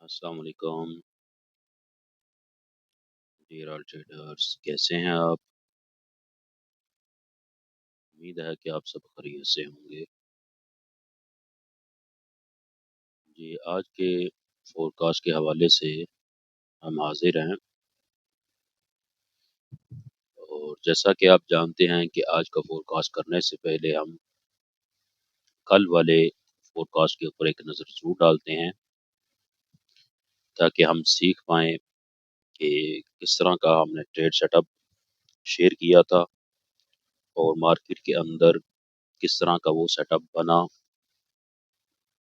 अस्सलाम वालेकुम dear all traders, कैसे हैं आप? उम्मीद है कि आप सब खैरियत से होंगे। जी, आज के फोरकास्ट के हवाले से हम हाजिर हैं। और जैसा कि आप जानते हैं कि आज का फोरकास्ट करने से पहले हम कल वाले फोरकास्ट के ऊपर एक नज़र ज़रूर डालते हैं, ताकि हम सीख पाएँ कि किस तरह का हमने ट्रेड सेटअप शेयर किया था और मार्केट के अंदर किस तरह का वो सेटअप बना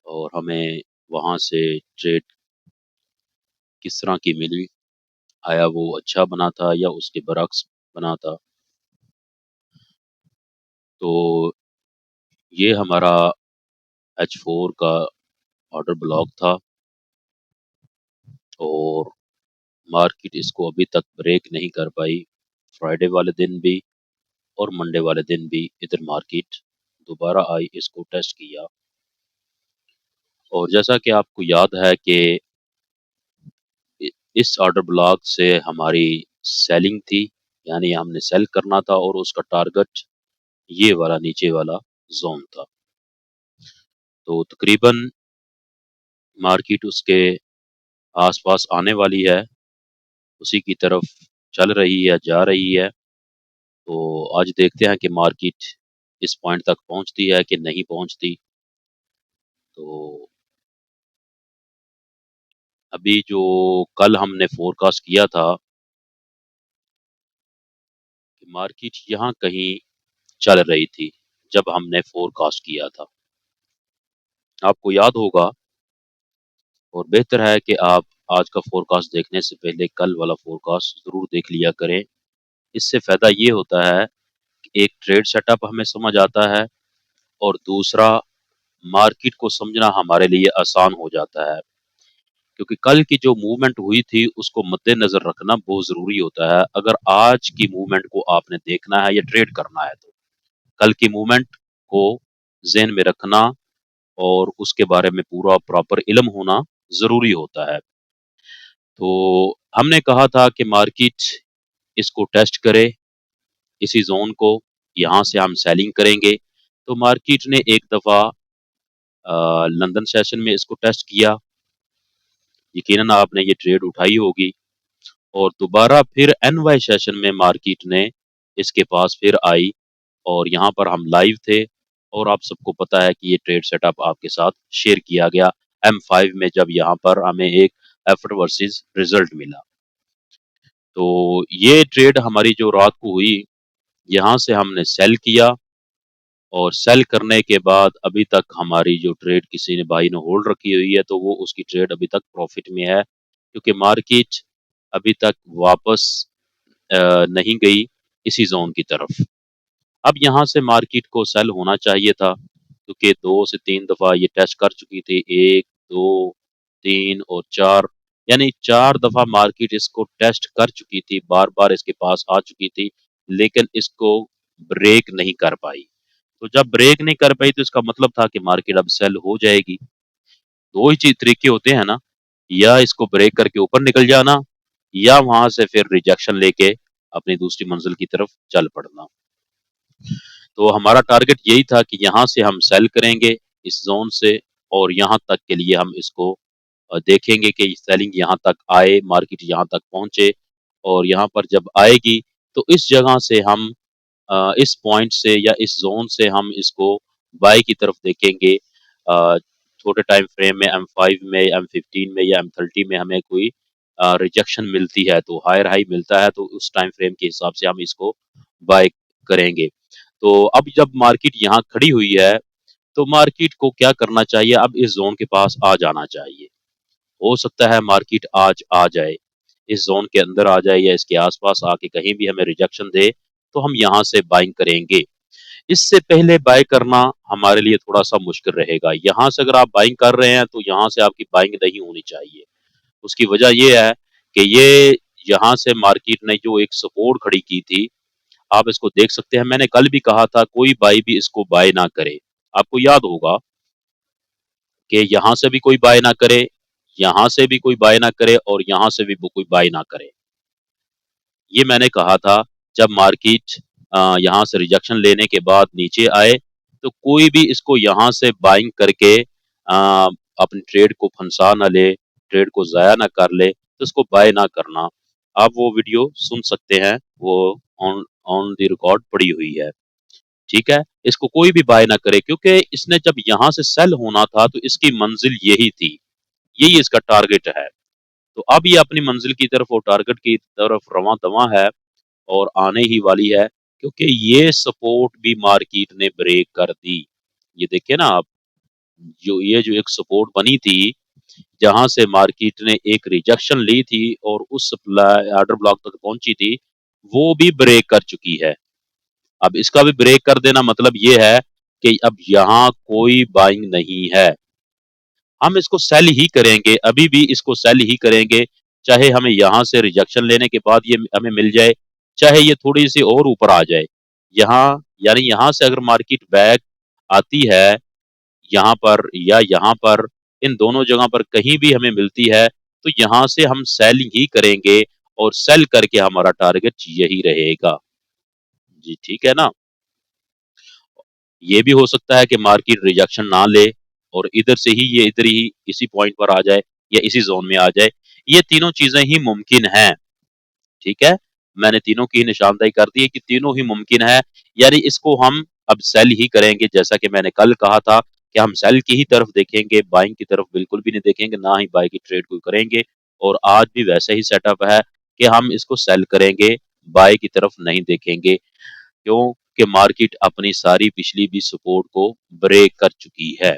और हमें वहाँ से ट्रेड किस तरह की मिली। आया वो अच्छा बना था या उसके बरअक्स बना था। तो ये हमारा H4 का ऑर्डर ब्लॉक था और मार्केट इसको अभी तक ब्रेक नहीं कर पाई। फ्राइडे वाले दिन भी और मंडे वाले दिन भी इधर मार्केट दोबारा आई, इसको टेस्ट किया। और जैसा कि आपको याद है कि इस ऑर्डर ब्लॉक से हमारी सेलिंग थी, यानी हमने सेल करना था और उसका टारगेट ये वाला नीचे वाला जोन था। तो तकरीबन मार्केट उसके आस-पास आने वाली है, उसी की तरफ चल रही है, जा रही है। तो आज देखते हैं कि मार्केट इस पॉइंट तक पहुँचती है कि नहीं पहुँचती। तो अभी जो कल हमने फ़ोरकास्ट किया था कि मार्केट यहाँ कहीं चल रही थी, जब हमने फ़ोरकास्ट किया था। आपको याद होगा और बेहतर है कि आप आज का फ़ोरकास्ट देखने से पहले कल वाला फ़ोरकास्ट ज़रूर देख लिया करें। इससे फ़ायदा ये होता है कि एक ट्रेड सेटअप हमें समझ आता है और दूसरा मार्केट को समझना हमारे लिए आसान हो जाता है, क्योंकि कल की जो मूवमेंट हुई थी उसको मद्देनज़र रखना बहुत ज़रूरी होता है। अगर आज की मूवमेंट को आपने देखना है या ट्रेड करना है तो कल की मूवमेंट को ज़हन में रखना और उसके बारे में पूरा प्रॉपर इल्म होना ज़रूरी होता है। तो हमने कहा था कि मार्केट इसको टेस्ट करे, इसी ज़ोन को, यहाँ से हम सेलिंग करेंगे। तो मार्केट ने एक दफ़ा लंदन सेशन में इसको टेस्ट किया। यकीनन आपने ये ट्रेड उठाई होगी और दोबारा फिर एनवाई सेशन में मार्केट ने इसके पास फिर आई और यहाँ पर हम लाइव थे और आप सबको पता है कि ये ट्रेड सेटअप आपके साथ शेयर किया गया M5 में, जब यहाँ पर हमें एक एफर्ट वर्सेस रिजल्ट मिला। तो ये ट्रेड हमारी जो रात को हुई, यहाँ से हमने सेल किया और सेल करने के बाद अभी तक हमारी जो ट्रेड किसी ने भाई ने होल्ड रखी हुई है, तो वो उसकी ट्रेड अभी तक प्रॉफिट में है, क्योंकि मार्केट अभी तक वापस नहीं गई इसी ज़ोन की तरफ। अब यहाँ से मार्केट को सेल होना चाहिए था, क्योंकि 2 से 3 दफ़ा ये टेस्ट कर चुकी थी। 1, 2, 3 और 4, यानी 4 दफ़ा मार्केट इसको टेस्ट कर चुकी थी, बार-बार इसके पास आ चुकी थी, लेकिन इसको ब्रेक नहीं कर पाई। तो जब ब्रेक नहीं कर पाई तो इसका मतलब था कि मार्केट अब सेल हो जाएगी। 2 ही चीज़ तरीके होते हैं ना, या इसको ब्रेक करके ऊपर निकल जाना या वहाँ से फिर रिजेक्शन लेके अपनी दूसरी मंजिल की तरफ चल पड़ना। तो हमारा टारगेट यही था कि यहाँ से हम सेल करेंगे इस ज़ोन से और यहाँ तक के लिए हम इसको देखेंगे कि सेलिंग यहाँ तक आए, मार्केट यहाँ तक पहुँचे और यहाँ पर जब आएगी तो इस जगह से हम इस पॉइंट से या इस ज़ोन से हम इसको बाय की तरफ देखेंगे। छोटे टाइम फ्रेम में M5 में, M15 में या M30 में हमें कोई रिजेक्शन मिलती है, तो हायर हाई मिलता है, तो उस टाइम फ्रेम के हिसाब से हम इसको बाय करेंगे। तो अब जब मार्केट यहाँ खड़ी हुई है, तो मार्केट को क्या करना चाहिए? अब इस ज़ोन के पास आ जाना चाहिए। हो सकता है मार्केट आज आ जाए, इस ज़ोन के अंदर आ जाए या इसके आस-पास आके कहीं भी हमें रिजेक्शन दे, तो हम यहाँ से बाइंग करेंगे। इससे पहले बाय करना हमारे लिए थोड़ा-सा मुश्किल रहेगा। यहाँ से अगर आप बाइंग कर रहे हैं, तो यहाँ से आपकी बाइंग नहीं होनी चाहिए। उसकी वजह ये है कि ये यहाँ से मार्केट ने जो एक सपोर्ट खड़ी की थी, आप इसको देख सकते हैं। मैंने कल भी कहा था कोई बाय भी इसको बाय ना करे। आपको याद होगा कि यहाँ से भी कोई बाय ना करे, यहाँ से भी कोई बाय ना करे और यहाँ से भी कोई बाय ना करे। ये मैंने कहा था जब मार्केट यहाँ से रिजेक्शन लेने के बाद नीचे आए, तो कोई भी इसको यहाँ से बाइंग करके अपनी ट्रेड को फंसा ना ले, ट्रेड को ज़ाया ना कर ले, तो इसको बाय ना करना। आप वो वीडियो सुन सकते हैं, वो ऑन ऑन द रिकॉर्ड पड़ी हुई है, ठीक है? इसको कोई भी बाय ना करे क्योंकि इसने जब यहाँ से सेल होना था, तो इसकी मंज़िल यही थी, यही इसका टारगेट है। तो अब ये अपनी मंज़िल की तरफ और टारगेट की तरफ रवां-दवां है और आने ही वाली है क्योंकि ये सपोर्ट भी मार्केट ने ब्रेक कर दी। ये देखिए ना आप, जो एक सपोर्ट बनी थी, जहाँ से मार्केट ने एक रिजेक्शन ली थी और उस सप्लाई ऑर्डर ब्लॉक तक पहुँची थी, वो भी ब्रेक कर चुकी है। अब इसका भी ब्रेक कर देना मतलब ये है कि अब यहाँ कोई बाइंग नहीं है। हम इसको सेल ही करेंगे, अभी भी इसको सेल ही करेंगे, चाहे हमें यहाँ से रिजेक्शन लेने के बाद ये हमें मिल जाए, चाहे ये थोड़ी-सी और ऊपर आ जाए। यहाँ यानी यहाँ से अगर मार्केट बैक आती है, यहाँ पर या यहाँ पर, इन दोनों जगह पर कहीं भी हमें मिलती है, तो यहाँ से हम सेल ही करेंगे और सेल करके हमारा टारगेट यही रहेगा। जी, ठीक है ना? ये भी हो सकता है कि मार्केट रिजेक्शन ना ले और इधर से ही ये इधर ही इसी पॉइंट पर आ जाए या इसी ज़ोन में आ जाए। ये तीनों चीज़ें ही मुमकिन हैं, ठीक है? मैंने तीनों की निशानदेही कर दी है कि तीनों ही मुमकिन है, यानी इसको हम अब सेल ही करेंगे जैसा कि मैंने कल कहा था कि हम सेल की ही तरफ देखेंगे, बाइंग की तरफ बिल्कुल भी नहीं देखेंगे, ना ही बाय की ट्रेड को करेंगे और आज भी वैसा ही सेटअप है कि हम इसको सेल करेंगे, बाय की तरफ नहीं देखेंगे। क्यों? कि मार्केट अपनी सारी पिछली भी सपोर्ट को ब्रेक कर चुकी है।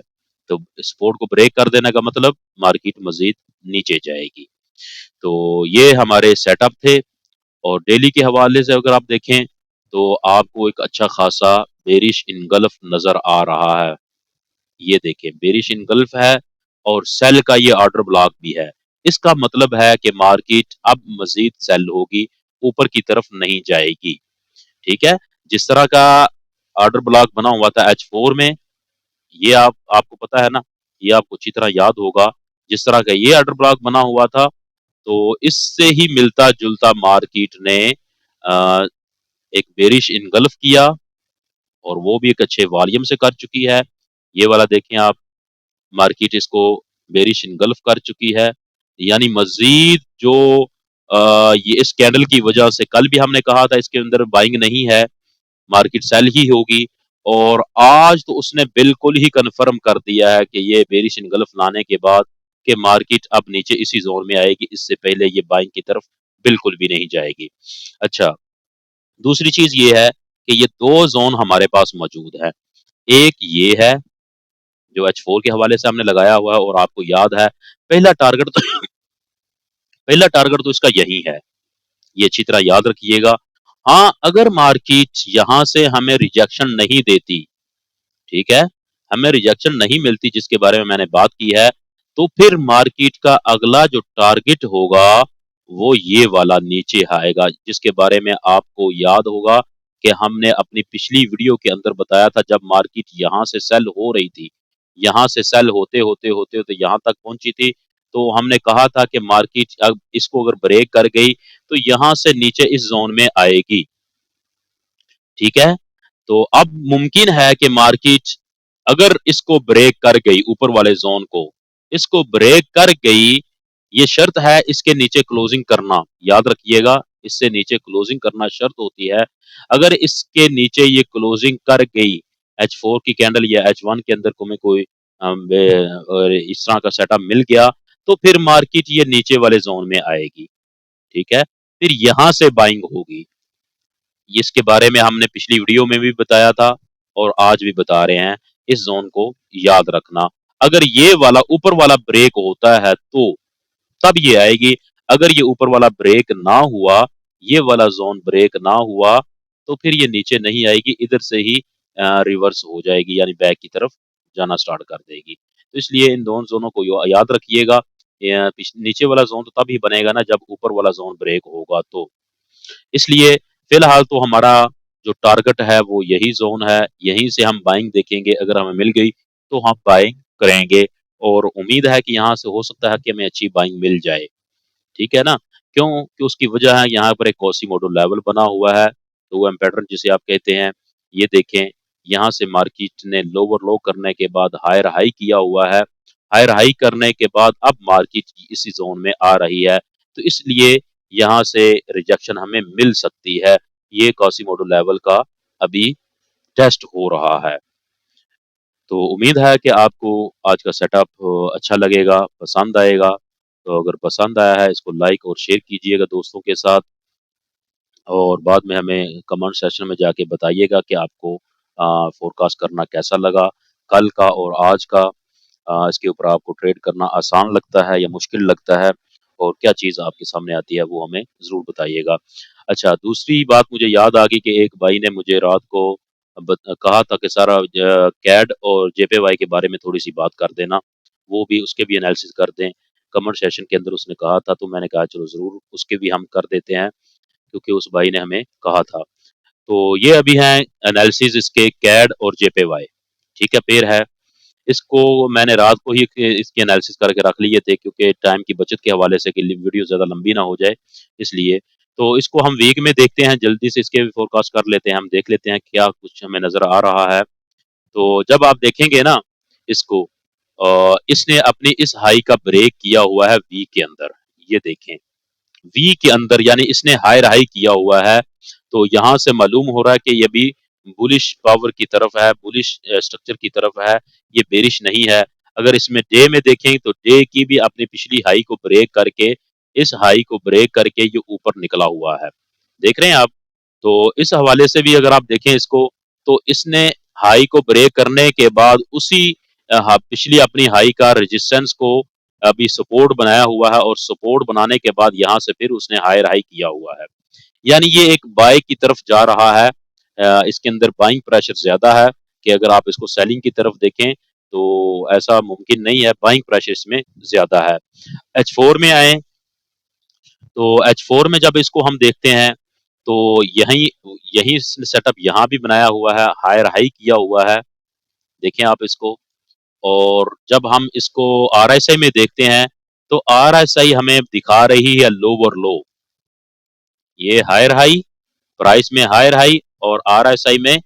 तो सपोर्ट को ब्रेक कर देने का मतलब मार्केट मज़ीद नीचे जाएगी। तो ये हमारे सेटअप थे और डेली के हवाले से अगर आप देखें, तो आपको एक अच्छा खासा बेरिश इनगल्फ नज़र आ रहा है। ये देखें बेरिश इनगल्फ है और सेल का ये ऑर्डर ब्लॉक भी है। इसका मतलब है कि मार्केट अब मज़ीद सेल होगी, ऊपर की तरफ नहीं जाएगी। ठीक है? जिस तरह का ऑर्डर ब्लॉक बना हुआ था H4 में, ये आपको पता है ना, ये आपको अच्छी तरह याद होगा। जिस तरह का ये ऑर्डर ब्लॉक बना हुआ था, तो इससे ही मिलता-जुलता मार्केट ने अ, एक बेरिश इनगल्फ किया और वो भी एक अच्छे वॉल्यूम से कर चुकी है। ये वाला देखें आप, मार्केट इसको बेरिश इनगल्फ कर चुकी है। यानी मज़ीद जो ये इस कैंडल की वजह से कल भी हमने कहा था इसके अंदर बाइंग नहीं है, मार्केट सेल ही होगी और आज तो उसने बिल्कुल ही कन्फर्म कर दिया है कि ये बेरिश इनगल्फ लाने के बाद कि मार्केट अब नीचे इसी ज़ोन में आएगी, इससे पहले ये बाइंग की तरफ बिल्कुल भी नहीं जाएगी। अच्छा, दूसरी चीज़ ये है कि ये 2 ज़ोन हमारे पास मौजूद है। एक ये है, जो H4 के हवाले से हमने लगाया हुआ है और आपको याद है, पहला टारगेट तो पहला टारगेट तो इसका यही है। ये अच्छी तरह याद रखिएगा। हाँ, अगर मार्केट यहाँ से हमें रिजेक्शन नहीं देती, ठीक है? हमें रिजेक्शन नहीं मिलती जिसके बारे में मैंने बात की है, तो फिर मार्केट का अगला जो टारगेट होगा, वो ये वाला नीचे आएगा, जिसके बारे में आपको याद होगा कि हमने अपनी पिछली वीडियो के अंदर बताया था जब मार्केट यहाँ से सेल हो रही थी, यहाँ से सेल होते-होते यहाँ तक पहुँची थी, तो हमने कहा था कि मार्केट अब इसको अगर ब्रेक कर गई, तो यहाँ से नीचे इस ज़ोन में आएगी, ठीक है? तो अब मुमकिन है कि मार्केट अगर इसको ब्रेक कर गई ऊपर वाले ज़ोन को, इसको ब्रेक कर गई, ये शर्त है इसके नीचे क्लोजिंग करना, याद रखिएगा इससे नीचे क्लोजिंग करना शर्त होती है। अगर इसके नीचे ये क्लोजिंग कर गई, H4 की कैंडल या H1 के अंदर तुम्हें कोई और इस तरह का सेटअप मिल गया, तो फिर मार्केट ये नीचे वाले ज़ोन में आएगी, ठीक है? फिर यहाँ से बाइंग होगी। इसके बारे में हमने पिछली वीडियो में भी बताया था और आज भी बता रहे हैं, इस ज़ोन को याद रखना। अगर ये वाला ऊपर वाला ब्रेक होता है तो तब ये आएगी, अगर ये ऊपर वाला ब्रेक ना हुआ, ये वाला ज़ोन ब्रेक ना हुआ, तो फिर ये नीचे नहीं आएगी, इधर से ही रिवर्स हो जाएगी यानी बैक की तरफ जाना स्टार्ट कर देगी। तो इसलिए इन दोनों ज़ोनों को याद रखिएगा। नीचे वाला ज़ोन तो तब ही बनेगा ना जब ऊपर वाला ज़ोन ब्रेक होगा तो। इसलिए फिलहाल तो हमारा जो टारगेट है वो यही ज़ोन है, यहीं से हम बाइंग देखेंगे, अगर हमें मिल गई तो हम बाइंग करेंगे और उम्मीद है कि यहाँ से हो सकता है कि हमें अच्छी बाइंग मिल जाए। ठीक है ना? क्यों? कि उसकी वजह है यहाँ पर एक क्वासीमोडो लेवल बना हुआ है, तो एम पैटर्न जिसे आप कहते हैं, ये देखें, यहाँ से मार्केट ने लोअर लो करने के बाद हायर हाई किया हुआ है। हायर हाई करने के बाद अब मार्केट इसी ज़ोन में आ रही है, तो इसलिए यहाँ से रिजेक्शन हमें मिल सकती है। ये क्वासीमोडो लेवल का अभी टेस्ट हो रहा है। तो उम्मीद है कि आपको आज का सेटअप अच्छा लगेगा, पसंद आएगा। तो अगर पसंद आया है इसको लाइक और शेयर कीजिएगा दोस्तों के साथ और बाद में हमें कमेंट सेक्शन में जाके बताइएगा कि आपको फ़ोरकास्ट करना कैसा लगा, कल का और आज का। इसके ऊपर आपको ट्रेड करना आसान लगता है या मुश्किल लगता है और क्या चीज़ आपके सामने आती है वो हमें ज़रूर बताइएगा। अच्छा, दूसरी बात मुझे याद आ गई कि एक भाई ने मुझे रात को कहा था कि सारा कैड और जेपीवाई के बारे में थोड़ी-सी बात कर देना, वो भी उसके भी एनालिसिस कर दें। कमेंट सेशन के अंदर उसने कहा था, तो मैंने कहा चलो ज़रूर उसके भी हम कर देते हैं, क्योंकि उस भाई ने हमें कहा था। तो ये अभी हैं एनालिसिस इसके कैड और जेपीवाई, ठीक है, पेयर है। इसको मैंने रात को ही इसकी एनालिसिस करके रख लिए थे क्योंकि टाइम की बचत के हवाले से कि वीडियो ज़्यादा लंबी ना हो जाए, इसलिए। तो इसको हम वीक में देखते हैं, जल्दी से इसके भी फोरकास्ट कर लेते हैं, हम देख लेते हैं क्या कुछ हमें नज़र आ रहा है। तो जब आप देखेंगे ना इसको इसने अपनी इस हाई का ब्रेक किया हुआ है वीक के अंदर, ये देखें। वी के अंदर यानी इसने हायर हाई किया हुआ है, तो यहाँ से मालूम हो रहा है कि ये भी बुलिश पावर की तरफ है, बुलिश स्ट्रक्चर की तरफ है, ये बेरिश नहीं है। अगर इसमें डे में देखें तो डे की भी अपनी पिछली हाई को ब्रेक करके, इस हाई को ब्रेक करके ये ऊपर निकला हुआ है। देख रहे हैं आप? तो इस हवाले से भी अगर आप देखें इसको, तो इसने हाई को ब्रेक करने के बाद उसी पिछली अपनी हाई का रेजिस्टेंस को अभी सपोर्ट बनाया हुआ है और सपोर्ट बनाने के बाद यहाँ से फिर उसने हायर हाई किया हुआ है। यानी ये एक बाय की तरफ जा रहा है। इसके अंदर बाइंग प्रेशर ज़्यादा है कि अगर आप इसको सेलिंग की तरफ देखें, तो ऐसा मुमकिन नहीं है, बाइंग प्रेशर इसमें ज़्यादा है। H4 में आएँ, तो H4 में जब इसको हम देखते हैं, तो यहीं यही इसने सेटअप यहाँ भी बनाया हुआ है, हायर हाई किया हुआ है, देखें आप इसको। और जब हम इसको आरएसआई में देखते हैं, तो आरएसआई हमें दिखा रही है लोअर लो। ये हायर हाई, प्राइस में हायर हाई और आरएसआई में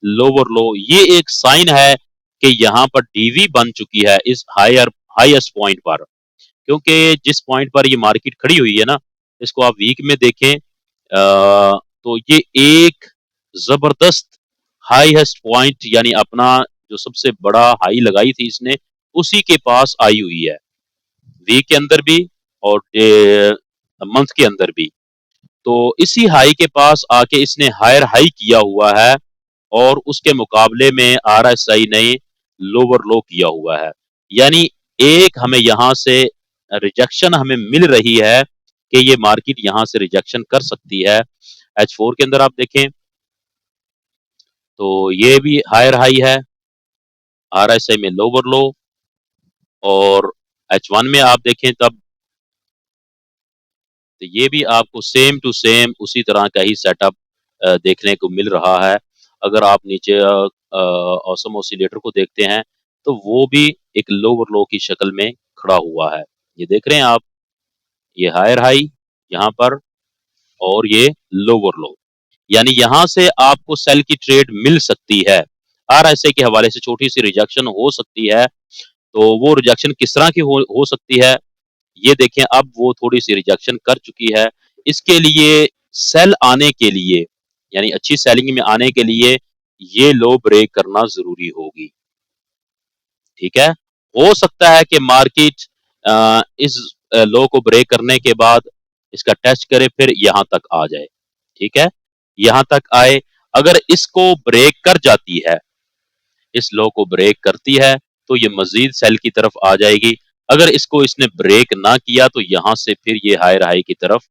लोअर लो। ये एक साइन है कि यहाँ पर डीवी बन चुकी है इस हाईएस्ट पॉइंट पर। क्योंकि जिस पॉइंट पर ये मार्केट खड़ी हुई है ना, इसको आप वीक में देखें तो ये एक जबरदस्त हाईएस्ट पॉइंट यानी अपना जो सबसे बड़ा हाई लगाई थी इसने, उसी के पास आई हुई है, वीक के अंदर भी और मंथ के अंदर भी। तो इसी हाई के पास आके इसने हायर हाई किया हुआ है और उसके मुकाबले में आरएसआई ने लोअर लो किया हुआ है। यानी एक हमें यहाँ से रिजेक्शन हमें मिल रही है कि ये मार्केट यहाँ से रिजेक्शन कर सकती है। H4 के अंदर आप देखें, तो ये भी हायर हाई है, आरएसआई में लोअर लो। और H1 में आप देखें तब, तो ये भी आपको सेम टू सेम उसी तरह का ही सेटअप देखने को मिल रहा है। अगर आप नीचे ऑसम ऑसिलेटर को देखते हैं, तो वो भी एक लोअर लो की शक्ल में खड़ा हुआ है। ये देख रहे हैं आप, ये हायर हाई यहाँ पर और ये लोअर लो। यानी यहाँ से आपको सेल की ट्रेड मिल सकती है। आरएसआई के हवाले से छोटी-सी रिजेक्शन हो सकती है, तो वो रिजेक्शन किस तरह की हो सकती है, ये देखें अब वो थोड़ी-सी रिजेक्शन कर चुकी है। इसके लिए सेल आने के लिए, यानी अच्छी सेलिंग में आने के लिए ये लो ब्रेक करना ज़रूरी होगी। ठीक है? हो सकता है कि मार्केट इस लो को ब्रेक करने के बाद इसका टेस्ट करे फिर यहाँ तक आ जाए। ठीक है? यहाँ तक आए, अगर इसको ब्रेक कर जाती है, इस लो को ब्रेक करती है, तो ये मज़ीद सेल की तरफ आ जाएगी। अगर इसको इसने ब्रेक ना किया तो यहाँ से फिर ये हायर हाई की तरफ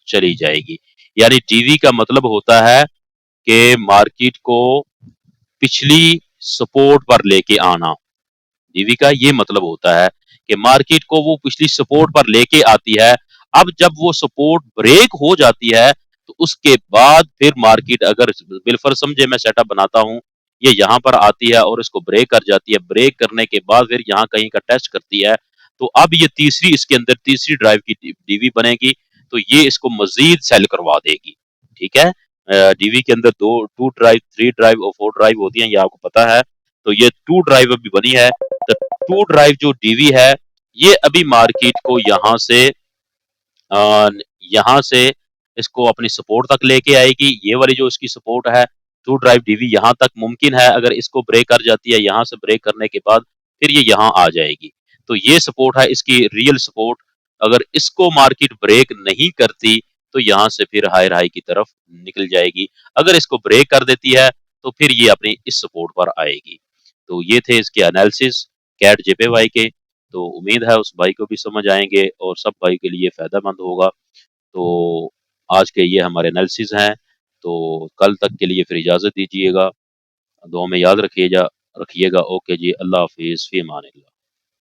चली जाएगी। यानी टीवी का मतलब होता है कि मार्केट को पिछली सपोर्ट पर लेके आना। टीवी का ये मतलब होता है कि मार्केट को वो पिछली सपोर्ट पर लेके आती है। अब जब वो सपोर्ट ब्रेक हो जाती है, तो उसके बाद फिर मार्केट अगर बिलफर्ज समझे मैं सेटअप बनाता हूँ, ये यहाँ पर आती है और इसको ब्रेक कर जाती है। ब्रेक करने के बाद फिर यहाँ कहीं का टेस्ट करती है। तो अब ये तीसरी इसके अंदर तीसरी ड्राइव की डीवी बनेगी, तो ये इसको मज़ीद सेल करवा देगी, ठीक है? डीवी के अंदर 2 ड्राइव, 3 ड्राइव और 4 ड्राइव होती हैं, ये आपको पता है। तो ये 2 ड्राइव अभी बनी है। तो 2 ड्राइव जो डीवी है, ये अभी मार्केट को यहाँ से इसको अपनी सपोर्ट तक लेके आएगी। ये वाली जो इसकी सपोर्ट है 2 ड्राइव डीवी यहाँ तक मुमकिन है, अगर इसको ब्रेक कर जाती है, यहाँ से ब्रेक करने के बाद फिर ये यहाँ आ जाएगी। तो ये सपोर्ट है इसकी रियल सपोर्ट। अगर इसको मार्केट ब्रेक नहीं करती तो यहाँ से फिर हायर हाई की तरफ निकल जाएगी। अगर इसको ब्रेक कर देती है तो फिर ये अपनी इस सपोर्ट पर आएगी। तो ये थे इसके एनालिसिस कैट जेपीवाई के। तो उम्मीद है उस भाई को भी समझ आएंगे और सब भाई के लिए फायदेमंद होगा। तो आज के ये हमारे एनालिसिस हैं। तो कल तक के लिए फिर इजाज़त दीजिएगा। दुआ में याद रखिएगा। ओके जी, अल्लाह हाफ़िज़, फ़ी अमानिल्लाह।